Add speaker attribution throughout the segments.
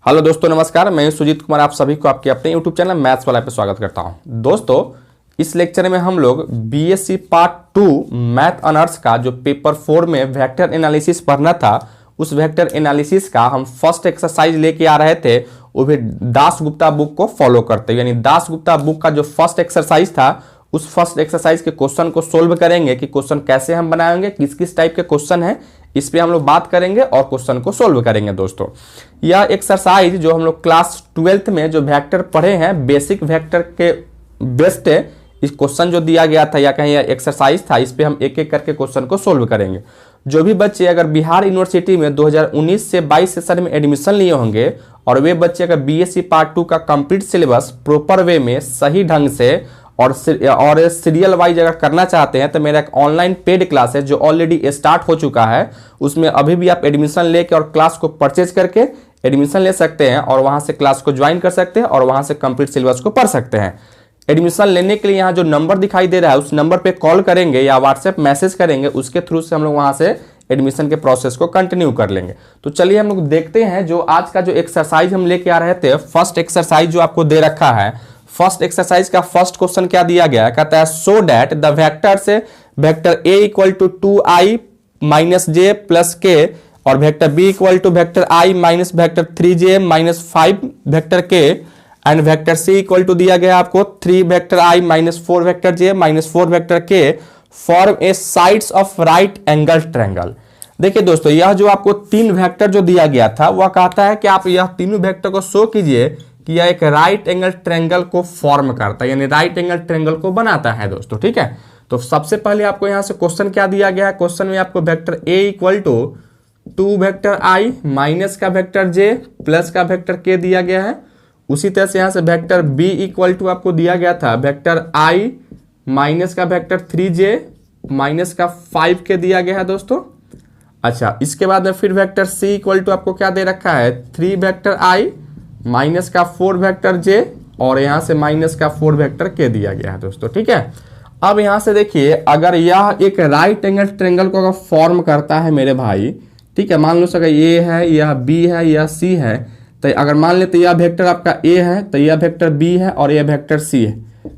Speaker 1: Hello दोस्तों, नमस्कार। मैं सुजीत कुमार आप सभी को आपके अपने यूट्यूब चैनल मैथ्स वाला पे स्वागत करता हूं। दोस्तों, इस लेक्चर में हम लोग बीएससी पार्ट 2 मैथ ऑनर्स का जो पेपर 4 में वेक्टर एनालिसिस पढ़ना था, उस वेक्टर एनालिसिस का हम फर्स्ट एक्सरसाइज लेके आ रहे थे, वो भी दास गुप्ता बुक को फॉलो करते हुए। यानी दास गुप्ता बुक का जो फर्स्ट एक्सरसाइज था, उस फर्स्ट एक्सरसाइज के क्वेश्चन को सोल्व करेंगे कि क्वेश्चन कैसे हम बनाएंगे, किस किस टाइप के क्वेश्चन है, इस पे हम लोग बात करेंगे और क्वेश्चन को सोल्व करेंगे। दोस्तों, यह एक्सरसाइज जो हम लोग क्लास 12th में जो वेक्टर पढ़े हैं, बेसिक वेक्टर के बेस्ट इस क्वेश्चन जो दिया गया था या कहीं एक्सरसाइज था, इस पे हम एक एक करके क्वेश्चन को सोल्व करेंगे। जो भी बच्चे अगर बिहार यूनिवर्सिटी में 2019 से 22 सेशन में एडमिशन लिए होंगे और वे बच्चे अगर बीएससी पार्ट 2 का कंप्लीट सिलेबस प्रॉपर वे में सही ढंग से और सीरियल वाइज अगर करना चाहते हैं, तो मेरा एक ऑनलाइन पेड क्लास है जो ऑलरेडी स्टार्ट हो चुका है। उसमें अभी भी आप एडमिशन लेके और क्लास को परचेज करके एडमिशन ले सकते हैं और वहां से क्लास को ज्वाइन कर सकते हैं और वहां से कंप्लीट सिलेबस को पढ़ सकते हैं। एडमिशन लेने के लिए यहाँ जो नंबर दिखाई दे रहा है, उस नंबर पे कॉल करेंगे या व्हाट्सएप मैसेज करेंगे, उसके थ्रू से हम लोग वहां से एडमिशन के प्रोसेस को कंटिन्यू कर लेंगे। तो चलिए हम लोग देखते हैं जो आज का जो एक्सरसाइज हम लेके आ रहे थे, फर्स्ट एक्सरसाइज जो आपको दे रखा है। फर्स्ट एक्सरसाइज का फर्स्ट क्वेश्चन क्या दिया गया है, कहता है सो दैट द वेक्टर से vector A equal to 2i minus J plus K और vector B equal to vector I minus vector 3j minus 5 vector K and vector C equal to दिया गया आपको 3 vector I minus 4 vector J minus 4 vector K form a sides of right angle triangle. देखिए दोस्तों, यह जो आपको 3 vector जो दिया गया था, वह कहता है कि आप यह तीनों वेक्टर को शो कीजिए कि यह एक राइट एंगल ट्रायंगल को फॉर्म करता है, यानी राइट एंगल ट्रायंगल को बनाता है। दोस्तों, ठीक है। तो सबसे पहले आपको यहां से क्वेश्चन क्या दिया गया है, क्वेश्चन में आपको vector A equal to 2 vector I minus का वेक्टर जे प्लस का वेक्टर के दिया गया है। उसी तरह से यहां से वेक्टर बी इक्वल टू आपको दिया गया था वेक्टर आई माइनस का वेक्टर 3j माइनस का 5 के दिया गया है। दोस्तों, अच्छा, इसके बाद में फिर वेक्टर सी इक्वल टू आपको क्या दे रखा है, 3 वेक्टर आई माइनस का 4 वेक्टर जे और यहां से माइनस का 4 वेक्टर के दिया गया है। दोस्तों, ठीक है। अब यहां से देखिए, अगर यह एक राइट एंगल ट्रायंगल को अगर फॉर्म करता है मेरे भाई, ठीक है, मान लो अगर ये है, यह बी है, यह सी है, तो अगर मान लेते यह वेक्टर आपका ए है, तो यह वेक्टर बी है और यह वेक्टर सी है,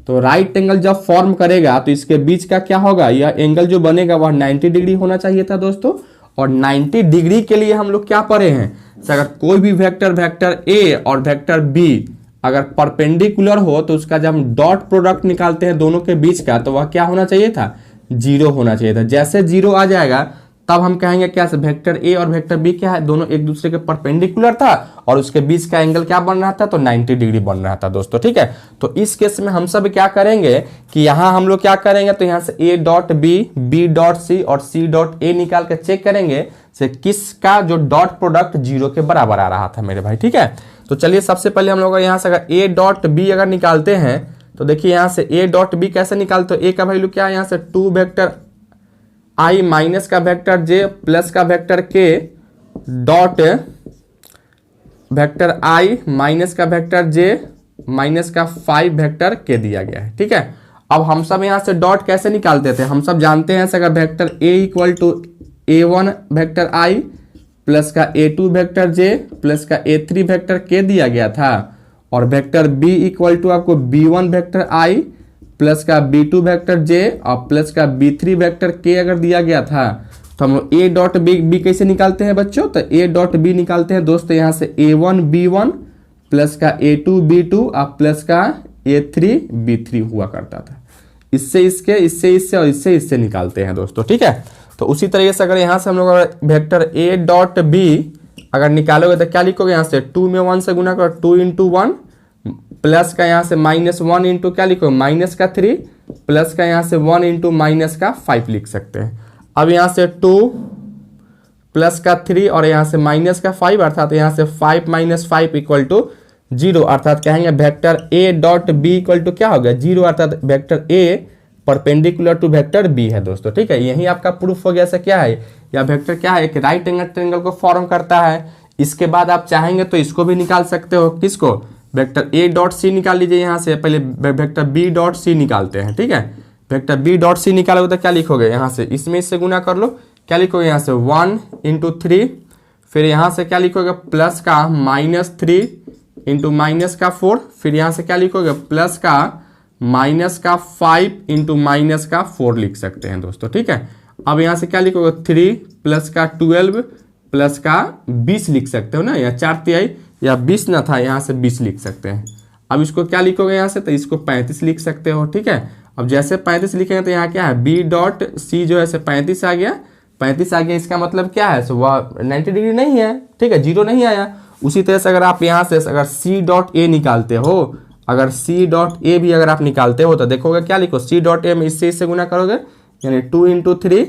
Speaker 1: तो राइट एंगल जब फॉर्म करेगा तो इसके बीच का क्या होगा, यह एंगल जो बनेगा वह 90 डिग्री होना चाहिए था। दोस्तों, और 90 डिग्री के लिए हम लोग क्या पढ़े हैं, अगर कोई भी वेक्टर वेक्टर ए और वेक्टर बी अगर परपेंडिकुलर हो तो उसका जब हम डॉट प्रोडक्ट निकालते हैं दोनों के बीच का, तो वह क्या होना चाहिए था, 0 होना चाहिए था। जैसे 0 आ जाएगा तब हम कहेंगे क्या, वेक्टर ए और वेक्टर बी क्या है, दोनों एक दूसरे के परपेंडिकुलर था और उसके बीच का एंगल क्या बन रहा था, तो 90 डिग्री बन रहा था। दोस्तों, ठीक है। तो इस केस में हम सब क्या करेंगे कि यहां हम लोग क्या करेंगे, तो यहां से A dot B, B dot C और सी डॉट ए निकाल के चेक करेंगे से किसका जो डॉट प्रोडक्ट 0 के बराबर आ रहा था मेरे भाई, ठीक है। तो चलिए सबसे पहले हम लोग यहां से अगर ए डॉट बी अगर निकालते हैं, तो देखिए यहां से ए डॉट बी कैसे निकालते हो, ए का वैल्यू क्या है, यहां से 2 वेक्टर आई माइनस का वेक्टर जे प्लस का वेक्टर के डॉट वेक्टर आई माइनस का वेक्टर जे माइनस का 5 वेक्टर के दिया गया है, ठीक है। अब हम सब यहां से डॉट कैसे निकालते थे, हम सब जानते हैं अगर vector A equal to a1 vector i plus का a2 वेक्टर जे प्लस का a3 वेक्टर के दिया गया था और वेक्टर b इक्वल टू आपको b1 वेक्टर आई प्लस का b2 वेक्टर जे और प्लस का b3 वेक्टर के अगर दिया गया था, तो हम लोग a डॉट बी कैसे निकालते हैं बच्चों, तो a डॉट बी निकालते हैं दोस्तों यहां से a1 b1 प्लस का a2 b2 और प्लस का a3 b3 हुआ करता था। इससे इसके, इससे इससे और इससे इससे निकालते हैं दोस्तों, ठीक है। तो उसी तरीके से अगर यहां से हम लोग वेक्टर a डॉट बी अगर निकालोगे तो क्या लिखोगे, यहां से 2 में 1 से गुना करो, 2 इंटू 1 प्लस का यहां से -1 इंटू क्या लिखो, माइनस का 3 प्लस का यहां से 1 इंटू माइनस का 5 लिख सकते हैं। अब यहां से 2 प्लस का 3 और यहां से माइनस का 5, अर्थात यहां से 5 माइनस 5 इक्वल टू 0, अर्थात कहेंगे vector A dot B equal to क्या होगा, 0, अर्थात vector A perpendicular to vector B है। दोस्तों, ठीक है। यही आपका प्रूफ हो गया। से क्या है, या वेक्टर क्या है, एक राइट एंगल ट्रायंगल को फॉर्म करता है। इसके बाद आप चाहेंगे तो इसको भी निकाल सकते हो, किसको, वेक्टर ए डॉट सी निकाल लीजिए। यहां से पहले वेक्टर बी डॉट सी निकालते हैं, ठीक है। वेक्टर बी डॉट सी निकालोगे तो क्या लिखोगे, यहां से इसमें इससे गुना कर लो, क्या लिखोगे, यहां से 1 इंटू 3 फिर यहाँ से क्या लिखोगे प्लस का -3 इंटू माइनस का 4, फिर यहाँ से क्या लिखोगे प्लस का -5 इंटू -4 लिख सकते हैं दोस्तों, ठीक है। अब यहाँ से क्या लिखोगे 3 प्लस का 12 प्लस का 20 लिख सकते हो ना, या 4/3 या 20 ना था, यहाँ से 20 लिख सकते हैं। अब इसको क्या लिखोगे यहाँ से, तो इसको 35 लिख सकते हो, ठीक है। अब जैसे 35 लिखेंगे तो यहाँ क्या है बी डॉट सी जो है 35 आ गया, 35 आ गया। इसका मतलब क्या है, सो वह 90 डिग्री नहीं है, ठीक है, 0 नहीं आया। उसी तरह से अगर आप यहाँ से अगर सी डॉट ए निकालते हो, अगर सी डॉट ए भी अगर आप निकालते हो तो देखोगे क्या लिखो, सी डॉट ए में इससे गुना करोगे, यानी 2 इंटू 3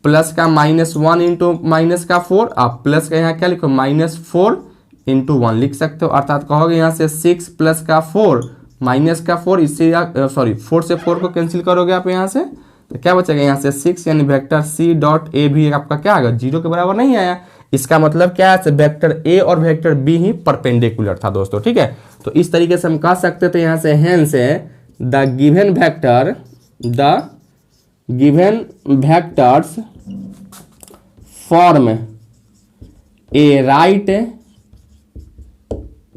Speaker 1: प्लस का -1 इंटू -4, आप प्लस का यहाँ क्या लिखो -4 इंटू 1 लिख सकते हो, अर्थात कहोगे यहाँ से 6 प्लस का 4 माइनस का 4, इससे सॉरी 4 से 4 को कैंसिल करोगे आप यहाँ से, तो क्या बचेगा यहाँ से 6, यानी वेक्टर सी डॉट ए भी आपका क्या आएगा 0 के बराबर नहीं आया। इसका मतलब क्या है, वेक्टर ए और वेक्टर बी ही परपेंडिकुलर था दोस्तों, ठीक है। तो इस तरीके से हम कह सकते थे यहाँ से hence the given vectors form A right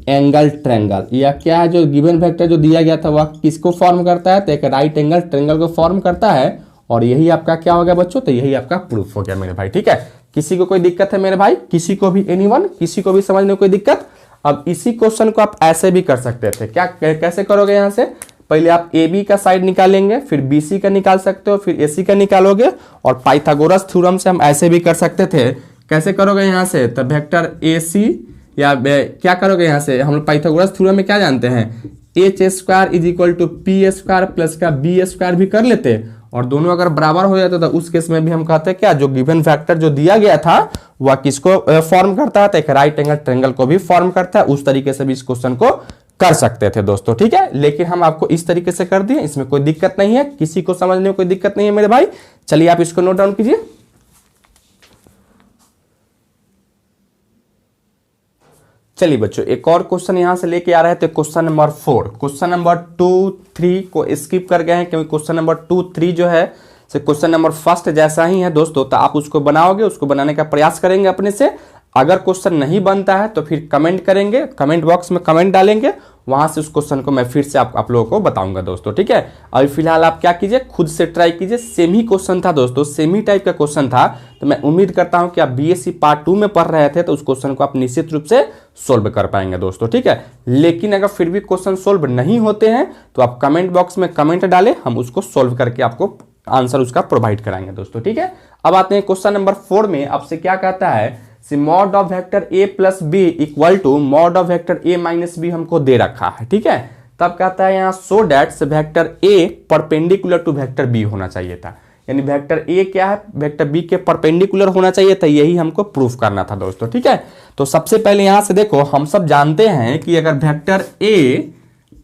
Speaker 1: angle triangle, या क्या है जो गिवन वेक्टर जो दिया गया था वह किसको फॉर्म करता है, तो एक राइट एंगल ट्रेंगल को फॉर्म करता है। और यही आपका क्या हो गया बच्चों, तो यही आपका प्रूफ हो गया मेरे भाई, ठीक है। किसी को कोई दिक्कत है मेरे भाई, किसी को भी एनीवन, किसी को भी समझने में कोई दिक्कत। अब इसी क्वेश्चन को आप ऐसे भी कर सकते थे, क्या कैसे करोगे, यहाँ से पहले आप ए बी का साइड निकालेंगे, फिर बी सी का निकाल सकते हो, फिर ए सी का निकालोगे, और पाइथागोरस थ्योरम से हम ऐसे भी कर सकते थे। कैसे करोगे यहाँ से, तो वेक्टर ए सी, या क्या करोगे यहाँ से, हम लोग पाइथागोरस थ्योरम में क्या जानते हैं, H square is equal to P square plus का बी स्क्वायर भी कर लेते, और दोनों अगर बराबर हो जाते तो उस केस में भी हम कहते हैं क्या, जो गिवन फैक्टर जो दिया गया था वह किसको फॉर्म करता है, तो एक राइट एंगल ट्रायंगल को भी फॉर्म करता है। उस तरीके से भी इस क्वेश्चन को कर सकते थे दोस्तों, ठीक है। लेकिन हम आपको इस तरीके से कर दिए, इसमें कोई दिक्कत नहीं है, किसी को समझने में कोई दिक्कत नहीं है मेरे भाई। चलिए आप इसको नोट डाउन कीजिए। चलिए बच्चों एक और क्वेश्चन यहां से लेके आ रहे थे, क्वेश्चन नंबर 4। क्वेश्चन नंबर 2, 3 को स्किप कर गए हैं, क्योंकि क्वेश्चन नंबर 2, 3 जो है क्वेश्चन नंबर फर्स्ट जैसा ही है दोस्तों। तो आप उसको बनाओगे, उसको बनाने का प्रयास करेंगे अपने से। अगर क्वेश्चन नहीं बनता है तो फिर कमेंट करेंगे, कमेंट बॉक्स में कमेंट डालेंगे, वहां से उस क्वेश्चन को मैं फिर से आप लोगों को बताऊंगा दोस्तों, ठीक है। अभी फिलहाल आप क्या कीजिए, खुद से ट्राई कीजिए। सेम ही क्वेश्चन था दोस्तों, सेम ही टाइप का क्वेश्चन था, तो मैं उम्मीद करता हूं कि आप बीएससी पार्ट 2 में पढ़ रहे थे तो उस क्वेश्चन को आप निश्चित रूप से सोल्व कर पाएंगे दोस्तों, ठीक है। लेकिन अगर फिर भी क्वेश्चन सोल्व नहीं होते हैं तो आप कमेंट बॉक्स में कमेंट डालें, हम उसको सोल्व करके आपको आंसर उसका प्रोवाइड कराएंगे दोस्तों, ठीक है। अब आते हैं क्वेश्चन नंबर 4 में। आपसे क्या कहता है, mod of vector A plus B equal to mod of vector A minus B हमको दे रखा है, ठीक है। तब कहता है यहाँ so that vector A perpendicular to vector B होना चाहिए था, यानी वेक्टर ए क्या है, वेक्टर बी के परपेंडिकुलर होना चाहिए था, यही हमको प्रूफ करना था दोस्तों, ठीक है। तो सबसे पहले यहां से देखो, हम सब जानते हैं कि अगर वेक्टर ए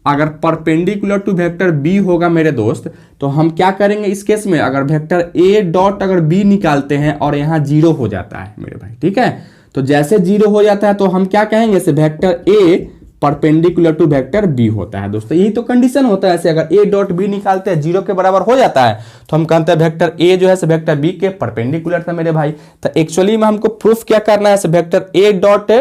Speaker 1: अगर परपेंडिकुलर टू वेक्टर बी होगा मेरे दोस्त, तो हम क्या करेंगे इस केस में, अगर वेक्टर ए डॉट अगर बी निकालते हैं और यहाँ 0 हो जाता है मेरे भाई, ठीक है। तो जैसे 0 हो जाता है तो हम क्या कहेंगे, से vector A perpendicular to vector B होता है दोस्तों। यही तो कंडीशन होता है, अगर ए डॉट बी निकालते हैं 0 के बराबर हो जाता है तो हम कहते हैं वेक्टर ए जो है से वेक्टर बी के परपेंडिकुलर था मेरे भाई। तो एक्चुअली में हमको प्रूफ क्या करना है, vector A dot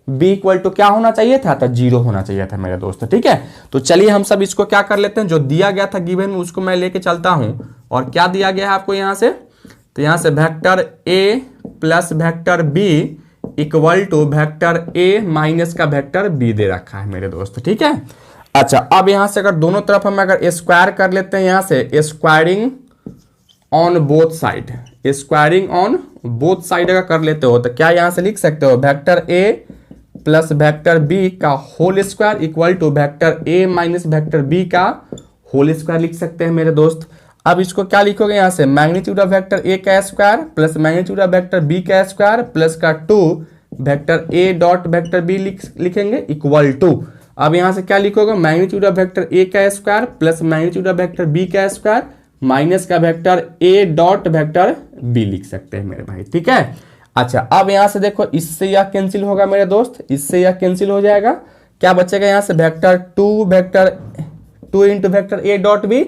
Speaker 1: B equal to क्या होना चाहिए था, तो 0 होना चाहिए था मेरे दोस्त, ठीक है। तो चलिए हम सब इसको क्या कर लेते हैं, जो दिया गया था गिवन में उसको मैं लेके चलता हूं। और क्या दिया गया है आपको यहाँ से, तो यहाँ से vector A plus vector B equal to vector A minus का वेक्टर बी दे रखा है मेरे दोस्त, ठीक है। अच्छा, अब यहां से अगर दोनों तरफ हम अगर स्क्वायर कर लेते हैं, यहां से squaring on both side, squaring on both side अगर कर लेते हो तो क्या यहां से लिख सकते हो, vector A plus vector B का whole square equal to vector A minus vector B का होल स्क्वायर लिख सकते हैं मेरे दोस्त। अब इसको क्या लिखोगे, यहां से मैग्नीट्यूड ऑफ वेक्टर ए का square plus magnitude of vector B का स्क्वायर प्लस का 2 vector A dot vector B लिखेंगे इक्वल टू। अब यहां से क्या लिखोगे, मैग्नीट्यूड ऑफ वेक्टर ए का square plus magnitude of vector B का स्क्वायर माइनस का vector A dot vector B लिख सकते हैं मेरे भाई, ठीक है। अच्छा, अब यहां से देखो, इससे यह कैंसिल होगा मेरे दोस्त, इससे यह कैंसिल हो जाएगा। क्या बचेगा यहां से, vector 2 into vector A dot B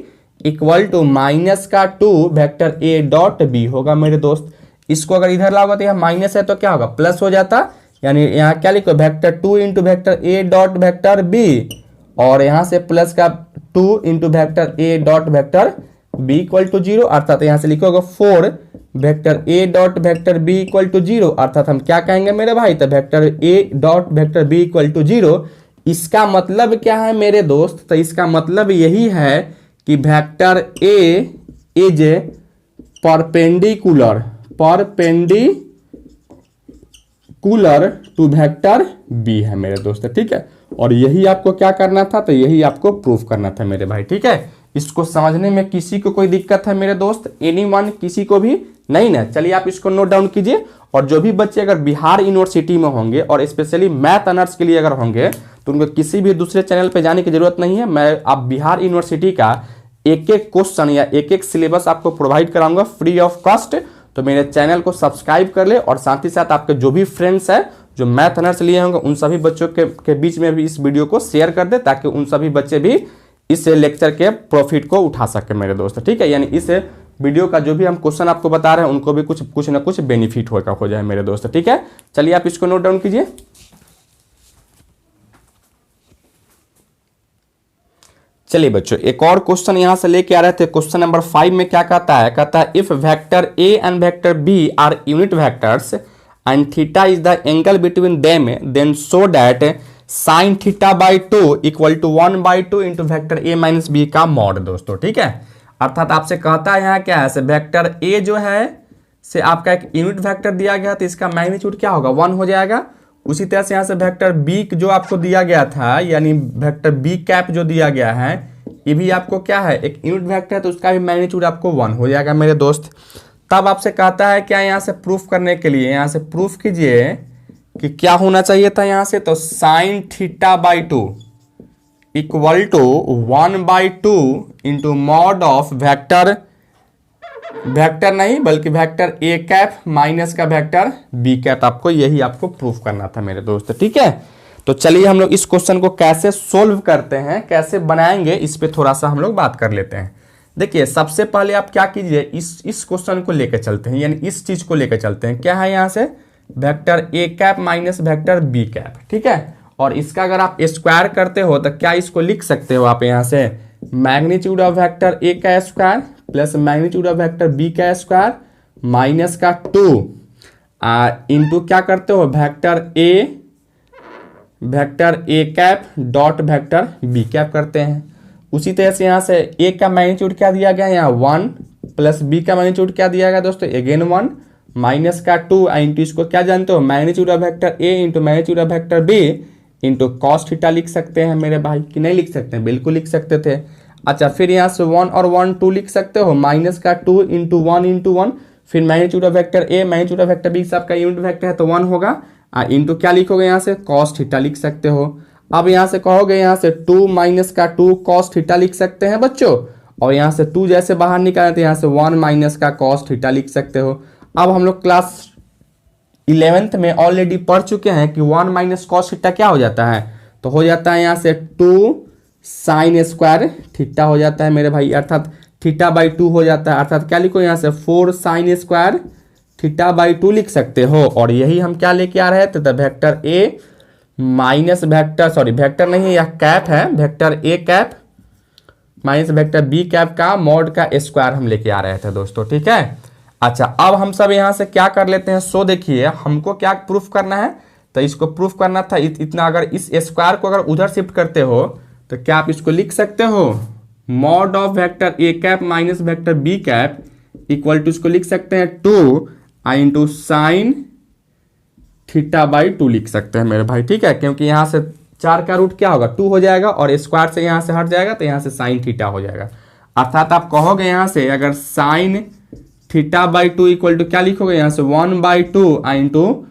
Speaker 1: equal to minus का 2 वेक्टर ए डॉट बी होगा मेरे दोस्त। इसको अगर इधर लाओगे तो यहाँ माइनस है तो क्या होगा, प्लस हो जाता। यानी यहाँ क्या लिखो, vector 2 into vector A dot vector B, और यहाँ से प्लस का 2 into vector A dot vector B equal to 0, अर्थात यहाँ से लिखोगे 4 vector A dot vector B equal to 0, अर्थात हम क्या कहेंगे मेरे भाई, तो vector A dot vector B equal to 0। इसका मतलब क्या है मेरे दोस्त, तो इसका मतलब यही है कि vector A is perpendicular to vector B है मेरे दोस्त, ठीक है। और यही आपको क्या करना था, तो यही आपको प्रूफ करना था मेरे भाई, ठीक है। इसको समझने में किसी को कोई दिक्कत है मेरे दोस्त, एनीवन, किसी को भी नहीं ना? चलिए आप इसको नोट डाउन कीजिए। और जो भी बच्चे अगर बिहार यूनिवर्सिटी में होंगे और स्पेशली मैथ ऑनर्स के लिए अगर होंगे तो उनको किसी भी दूसरे चैनल पे जाने की जरूरत नहीं है। मैं आप बिहार यूनिवर्सिटी का एक एक क्वेश्चन या एक एक सिलेबस आपको प्रोवाइड कराऊंगा फ्री ऑफ कॉस्ट। तो मेरे चैनल को सब्सक्राइब कर ले, और साथ ही साथ आपके जो भी फ्रेंड्स हैं जो मैथ ऑनर्स लिए होंगे उन सभी बच्चों के बीच में भी इस वीडियो को शेयर कर दे, ताकि उन सभी बच्चे भी इस लेक्चर के प्रॉफिट को उठा सके मेरे दोस्त, ठीक है। यानी इस वीडियो का जो भी हम क्वेश्चन आपको बता रहे हैं उनको भी कुछ ना कुछ बेनिफिट हो जाए मेरे दोस्त, ठीक है। चलिए आप इसको नोट डाउन कीजिए। चलिए बच्चों एक और क्वेश्चन यहां से लेके आ रहे थे। क्वेश्चन नंबर 5 में क्या कहता है, if vector A and vector B are unit vectors and theta is the angle between them, then show that sine theta by 2 equal to 1/2 into vector A minus B का mod दोस्तों, ठीक है। अर्थात आपसे कहता है यहाँ क्या है, वेक्टर ए जो है से आपका एक यूनिट वेक्टर दिया गया तो इसका मैग्नीट्यूड क्या होगा, 1 हो जाएगा। उसी तरह से यहाँ से वेक्टर बी जो आपको दिया गया था, यानी वेक्टर बी कैप जो दिया गया है, ये भी आपको क्या है, एक यूनिट वेक्टर है, तो उसका भी मैग्नीट्यूड आपको 1 हो जाएगा मेरे दोस्त। तब आपसे कहता है क्या, यहाँ से प्रूफ करने के लिए यहाँ से प्रूफ कीजिए कि क्या होना चाहिए था यहाँ से, तो sine theta by 2 equal to 1/2 into mod of vector नहीं बल्कि वेक्टर ए कैप माइनस का वेक्टर बी कैप। आपको यही आपको प्रूफ करना था मेरे दोस्त, ठीक है। तो चलिए हम लोग इस क्वेश्चन को कैसे सोल्व करते हैं, कैसे बनाएंगे, इस पे थोड़ा सा हम लोग बात कर लेते हैं। देखिए सबसे पहले आप क्या कीजिए, इस क्वेश्चन को लेकर चलते हैं, यानी इस चीज को लेकर चलते हैं। क्या है यहाँ से, vector A cap minus vector B cap, ठीक है। और इसका अगर आप स्क्वायर करते हो तो क्या इसको लिख सकते हो आप यहाँ से, मैग्नीट्यूड ऑफ वेक्टर ए का square plus magnitude of vector B का स्क्वायर माइनस का 2 इंटू क्या करते हो, vector A cap dot vector B cap करते हैं। उसी तरह से यहाँ से ए का मैग्नीट्यूड क्या दिया गया है, यहाँ 1 प्लस बी का मैग्नीट्यूड क्या दिया गया दोस्तों, अगेन 1 माइनस का 2 इंटू इसको क्या जानते हो, magnitude of vector A into magnitude of vector B into cos theta लिख सकते हैं मेरे भाई, कि नहीं लिख सकते हैं, बिल्कुल लिख सकते थे। अच्छा फिर यहाँ से 1 और 1 2 लिख सकते हो, माइनस का 2 इंटू 1, फिर magnitude of vector A magnitude of vector B सबका यूनिट वेक्टर है तो 1 होगा, इंटू क्या लिखोगे यहाँ से, कॉस थीटा लिख सकते हो। अब यहाँ से कहोगे यहाँ से 2 माइनस का 2 कॉस थीटा लिख सकते हैं बच्चों, और यहाँ से 2 जैसे बाहर निकाले तो यहाँ से 1 माइनस का कॉस थीटा लिख सकते हो। अब हम लोग क्लास 11th में ऑलरेडी पढ़ चुके हैं कि 1 माइनस कॉस थीटा क्या हो जाता है, तो हो जाता है यहाँ से 2 साइन स्क्वायर थीटा हो जाता है मेरे भाई, अर्थात थीटा बाई 2 हो जाता है। अर्थात क्या लिखो यहाँ से 4 साइन स्क्वायर थीटा बाई 2 लिख सकते हो। और यही हम क्या लेके आ रहे थे, तो वेक्टर ए माइनस वेक्टर नहीं है, यह कैप है, vector A cap minus vector B cap का मॉड का स्क्वायर हम लेके आ रहे थे दोस्तों, ठीक है। अच्छा अब हम सब यहाँ से क्या कर लेते हैं, सो देखिए हमको क्या प्रूफ करना है, तो इसको प्रूफ करना था इतना, अगर इस स्क्वायर को अगर उधर शिफ्ट करते हो तो क्या आप इसको लिख सकते हो, mod of vector A cap minus vector B cap equal to इसको लिख सकते हैं 2 इंटू साइन थीटा बाई 2 लिख सकते हैं मेरे भाई, ठीक है। क्योंकि यहाँ से 4 का रूट क्या होगा 2 हो जाएगा, और स्क्वायर से यहाँ से हट जाएगा तो यहाँ से साइन थीटा हो जाएगा। अर्थात आप कहोगे यहाँ से अगर sine theta by 2 equal to क्या लिखोगे यहाँ से 1/2 into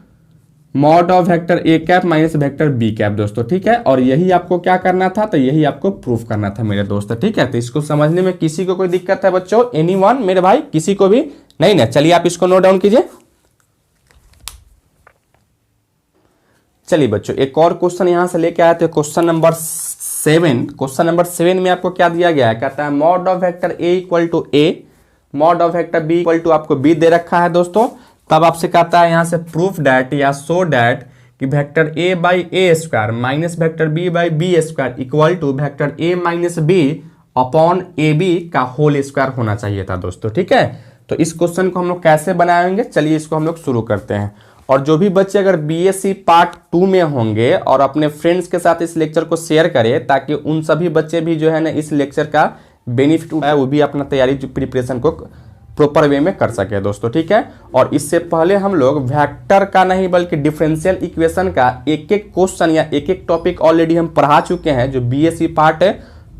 Speaker 1: mod of vector A cap minus vector B cap दोस्तों, ठीक है। और यही आपको क्या करना था, तो यही आपको प्रूफ करना था मेरे दोस्त, ठीक है। तो इसको समझने में किसी को कोई दिक्कत है बच्चों, एनीवन मेरे भाई, किसी को भी नहीं ना? चलिए आप इसको नोट डाउन कीजिए। चलिए बच्चों एक और क्वेश्चन यहां से लेके आए थे, क्वेश्चन नंबर 7। क्वेश्चन नंबर 7 में आपको क्या दिया गया है, कहता है mod of vector A equal to A, mod of vector B equal to आपको बी दे रखा है दोस्तों। तब आपसे कहता है यहाँ से प्रूफ डैट या शो डैट कि vector A by A square minus vector B by B square equal to vector A minus B upon A B का होल स्क्वायर होना चाहिए था दोस्तों। ठीक है, तो इस क्वेश्चन को हम लोग कैसे बनाएंगे, चलिए इसको हम लोग शुरू करते हैं। और जो भी बच्चे अगर बीएससी पार्ट 2 में होंगे और अपने फ्रेंड्स के साथ इस लेक्चर को शेयर करें ताकि उन सभी बच्चे भी जो है ना इस लेक्चर का बेनिफिट उठाए, वो भी अपना तैयारी प्रिपरेशन को प्रॉपर वे में कर सके दोस्तों। ठीक है, और इससे पहले हम लोग वेक्टर का नहीं बल्कि डिफरेंशियल इक्वेशन का एक एक क्वेश्चन या एक एक टॉपिक ऑलरेडी हम पढ़ा चुके हैं। जो बीएससी पार्ट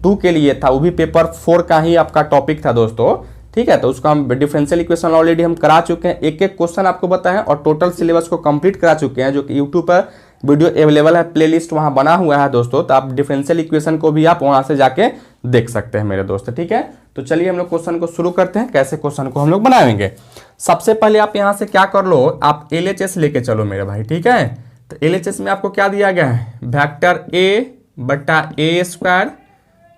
Speaker 1: 2 के लिए था वो भी पेपर 4 का ही आपका टॉपिक था दोस्तों। ठीक है, तो उसको हम डिफरेंशियल इक्वेशन ऑलरेडी हम करा चुके हैं, एक एक क्वेश्चन आपको बताएं और टोटल सिलेबस को कंप्लीट करा चुके हैं, जो कि यूट्यूब पर वीडियो अवेलेबल है, प्लेलिस्ट वहां बना हुआ है दोस्तों। तो आप डिफरेंशियल इक्वेशन को भी आप वहां से जाके देख सकते हैं मेरे दोस्त। ठीक है, तो चलिए हम लोग क्वेश्चन को शुरू करते हैं, कैसे क्वेश्चन को हम लोग बनाएंगे। सबसे पहले आप यहां से क्या कर लो, आप LHS लेके चलो मेरे भाई। ठीक है, तो LHS में आपको क्या दिया गया है, वेक्टर ए बट्टा ए स्क्वायर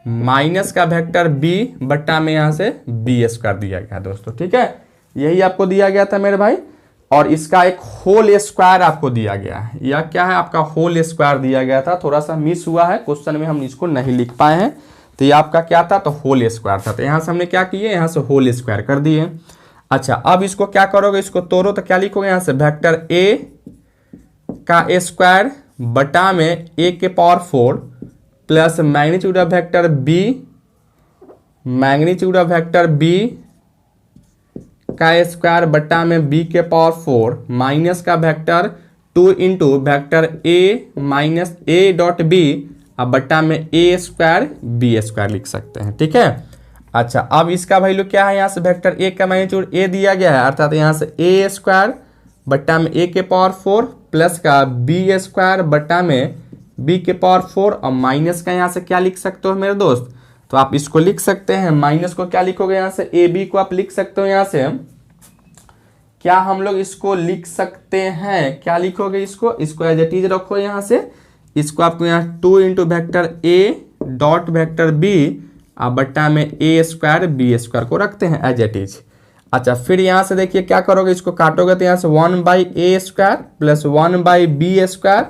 Speaker 1: माइनस का वेक्टर बी बट्टा में यहां से बी स्क्वायर दिया गया दोस्तों। ठीक है, यही आपको दिया गया था मेरे भाई, और इसका एक होल स्क्वायर आपको दिया गया है। यह क्या है, आपका होल स्क्वायर दिया गया था, थोड़ा सा मिस हुआ है क्वेश्चन में, हम इसको नहीं लिख पाए हैं। तो ये आपका क्या था, तो होल स्क्वायर था। तो यहां से हमने क्या किए, यहां से होल स्क्वायर कर दिए। अच्छा, अब इसको क्या करोगे, इसको तोड़ो तो क्या लिखोगे, यहां से वेक्टर ए का स्क्वायर बटा में ए के power 4 plus magnitude of vector B, magnitude of vector B का स्क्वायर बटा में बी के पावर 4 माइनस का vector 2 into vector A minus A dot B अब बट्टा में ए स्क्वायर बी स्क्वायर लिख सकते हैं। ठीक है, अच्छा अब इसका वैल्यू क्या है, यहाँ से वेक्टर ए का मैग्नीट्यूड ए दिया गया है, अर्थात यहाँ से ए स्क्वायर बट्टा में ए के पावर 4 प्लस का बी स्क्वायर बट्टा में बी के पावर 4 और माइनस का यहाँ से क्या लिख सकते हो मेरे दोस्त, तो आप इसको लिख सकते हैं। माइनस को क्या लिखोगे, यहाँ से ए बी को आप लिख सकते हो, यहाँ से क्या हम लोग इसको लिख सकते हैं, क्या लिखोगे, इसको एज इट इज रखो। यहाँ से इसको आपको यहाँ 2 into vector A dot vector B अब बट्टा में ए स्क्वायर बी स्क्वायर को रखते हैं एज इट इज। अच्छा, फिर यहाँ से देखिए क्या करोगे, इसको काटोगे तो यहाँ से 1 by A square plus 1 by B square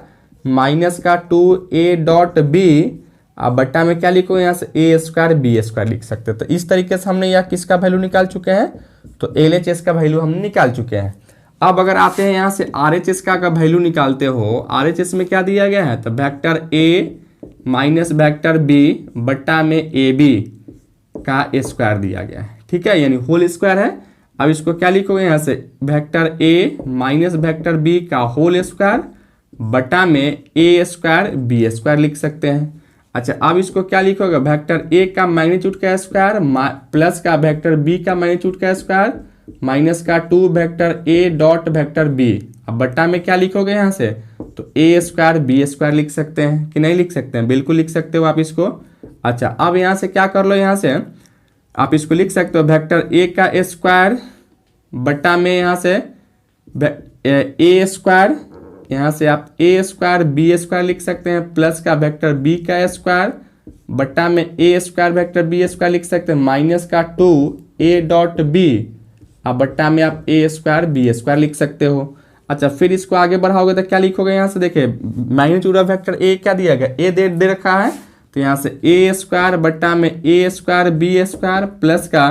Speaker 1: minus का 2a डॉट बी अब बट्टा में क्या लिखो, यहाँ से ए स्क्वायर बी स्क्वायर लिख सकते हो। तो इस तरीके से हमने यह किसका वैल्यू निकाल चुके हैं, तो LHS का वैल्यू हम निकाल चुके हैं। अब अगर आते हैं यहाँ से RHS का वैल्यू निकालते हो, RHS में क्या दिया गया है, तो vector A minus vector B बट्टा में ए बी का स्क्वायर दिया गया है। ठीक है, यानी होल स्क्वायर है। अब इसको क्या लिखोगे, यहाँ से vector A minus vector B का होल स्क्वायर बटा में ए स्क्वायर बी स्क्वायर लिख सकते हैं। अच्छा, अब इसको क्या लिखोगे, वेक्टर ए का मैग्नीट्यूड का स्क्वायर प्लस का वेक्टर बी का मैग्नीट्यूड का स्क्वायर माइनस का 2 vector A dot vector B अब बट्टा में क्या लिखोगे, यहाँ से तो ए स्क्वायर बी स्क्वायर लिख सकते हैं कि नहीं लिख सकते हैं, बिल्कुल लिख सकते हो आप इसको। अच्छा, अब यहाँ से क्या कर लो, यहाँ से आप इसको लिख सकते हो वेक्टर ए का स्क्वायर बट्टा में यहाँ से ए स्क्वायर, यहाँ से आप ए स्क्वायर बी स्क्वायर लिख सकते हैं प्लस का वेक्टर बी का स्क्वायर बट्टा में ए स्क्वायर वेक्टर बी स्क्वायर लिख सकते हैं माइनस का 2a डॉट बी अब बट्टा में आप ए स्क्वायर बी स्क्वायर लिख सकते हो। अच्छा, फिर इसको आगे बढ़ाओगे तो क्या लिखोगे, यहाँ से देखिए मैग्नीट्यूड ऑफ वेक्टर ए क्या दिया गया, ए दे रखा है, तो यहाँ से ए स्क्वायर बट्टा में ए स्क्वायर बी स्क्वायर प्लस का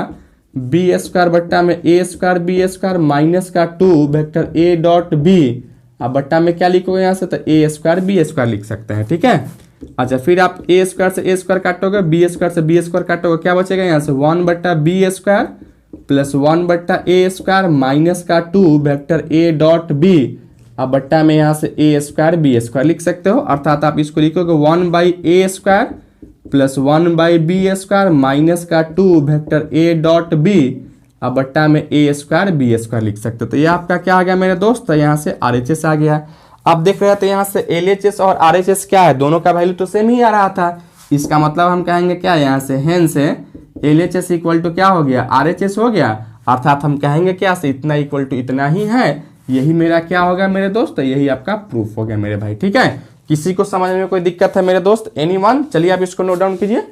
Speaker 1: बी स्क्वायर बट्टा में ए स्क्वायर बी स्क्वायर माइनस का 2 वेक्टर ए डॉट बी अब बट्टा में क्या लिखोगे, यहाँ से तो ए स्क्वायर बी स्क्वायर लिख सकते हैं। ठीक है, अच्छा फिर आप ए स्क्वायर से ए स्क्वायर काटोगे, बी स्क्वायर से बी स्क्वायर काटोगे, क्या बचेगा, यहाँ से 1 बट्टा बी स्क्वायर प्लस 1 बट्टा ए स्क्वायर माइनस का 2 वेक्टर ए डॉट बी अब बट्टा में यहाँ से ए स्क्वायर बी स्क्वायर लिख सकते हो। अर्थात आप इसको लिखोगे 1 by A square plus 1 by B square minus का 2 वेक्टर ए डॉट बी अब बट्टा में ए स्क्वायर बी स्क्वायर लिख सकते हो। तो ये आपका क्या आ गया मेरे दोस्त, तो यहाँ से RHS आ गया। आप देख रहे थे यहाँ से LHS और RHS क्या है, दोनों का वैल्यू तो सेम ही आ रहा था। इसका मतलब हम कहेंगे क्या, यहाँ से हेंस LHS इक्वल टू क्या हो गया, RHS हो गया। अर्थात हम कहेंगे क्या से इतना इक्वल टू इतना ही है, यही मेरा क्या होगा मेरे दोस्त, यही आपका प्रूफ हो गया मेरे भाई। ठीक है, किसी को समझ में कोई दिक्कत है मेरे दोस्त, एनीवन, चलिए आप इसको नोट डाउन कीजिए।